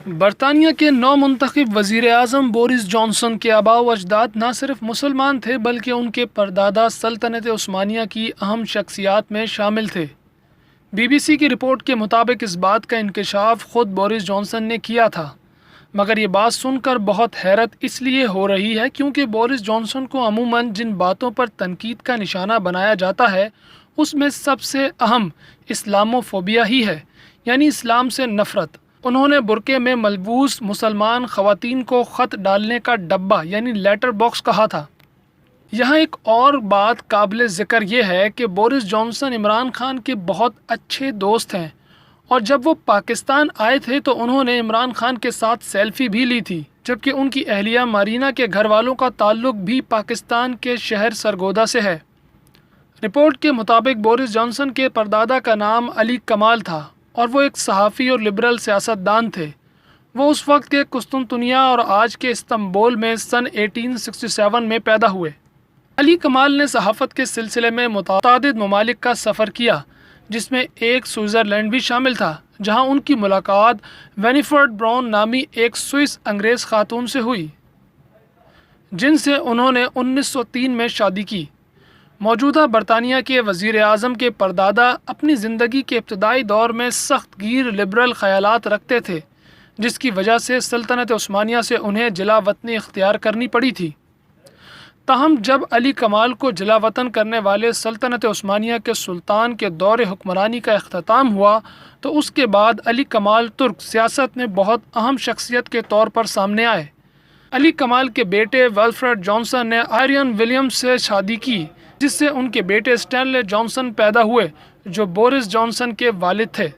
برطانیہ کے نو منتخب وزیر اعظم بورس جانسن کے آباء و اجداد نہ صرف مسلمان تھے بلکہ ان کے پردادا سلطنت عثمانیہ کی اہم شخصیات میں شامل تھے۔ بی بی سی کی رپورٹ کے مطابق اس بات کا انکشاف خود بورس جانسن نے کیا تھا، مگر یہ بات سن کر بہت حیرت اس لیے ہو رہی ہے کیونکہ بورس جانسن کو عموماً جن باتوں پر تنقید کا نشانہ بنایا جاتا ہے اس میں سب سے اہم اسلاموفوبیا ہی ہے، یعنی اسلام سے نفرت۔ انہوں نے برقعے میں ملبوس مسلمان خواتین کو خط ڈالنے کا ڈبہ یعنی لیٹر باکس کہا تھا۔ یہاں ایک اور بات قابل ذکر یہ ہے کہ بورس جانسن عمران خان کے بہت اچھے دوست ہیں، اور جب وہ پاکستان آئے تھے تو انہوں نے عمران خان کے ساتھ سیلفی بھی لی تھی، جبکہ ان کی اہلیہ مارینہ کے گھر والوں کا تعلق بھی پاکستان کے شہر سرگودا سے ہے۔ رپورٹ کے مطابق بورس جانسن کے پردادا کا نام علی کمال تھا اور وہ ایک صحافی اور لبرل سیاستدان تھے۔ وہ اس وقت کے قسطنطنیہ اور آج کے استنبول میں سن 1867 میں پیدا ہوئے۔ علی کمال نے صحافت کے سلسلے میں متعدد ممالک کا سفر کیا، جس میں ایک سوئٹزرلینڈ بھی شامل تھا، جہاں ان کی ملاقات وینیفرڈ براؤن نامی ایک سوئس انگریز خاتون سے ہوئی، جن سے انہوں نے 1903 میں شادی کی۔ موجودہ برطانیہ کے وزیر اعظم کے پردادا اپنی زندگی کے ابتدائی دور میں سخت گیر لبرل خیالات رکھتے تھے، جس کی وجہ سے سلطنت عثمانیہ سے انہیں جلا وطنی اختیار کرنی پڑی تھی۔ تاہم جب علی کمال کو جلا وطن کرنے والے سلطنت عثمانیہ کے سلطان کے دور حکمرانی کا اختتام ہوا تو اس کے بعد علی کمال ترک سیاست میں بہت اہم شخصیت کے طور پر سامنے آئے۔ علی کمال کے بیٹے ولفریڈ جانسن نے آئرین ولیمز سے شادی کی، جس سے ان کے بیٹے اسٹینلے جانسن پیدا ہوئے جو بورس جانسن کے والد تھے۔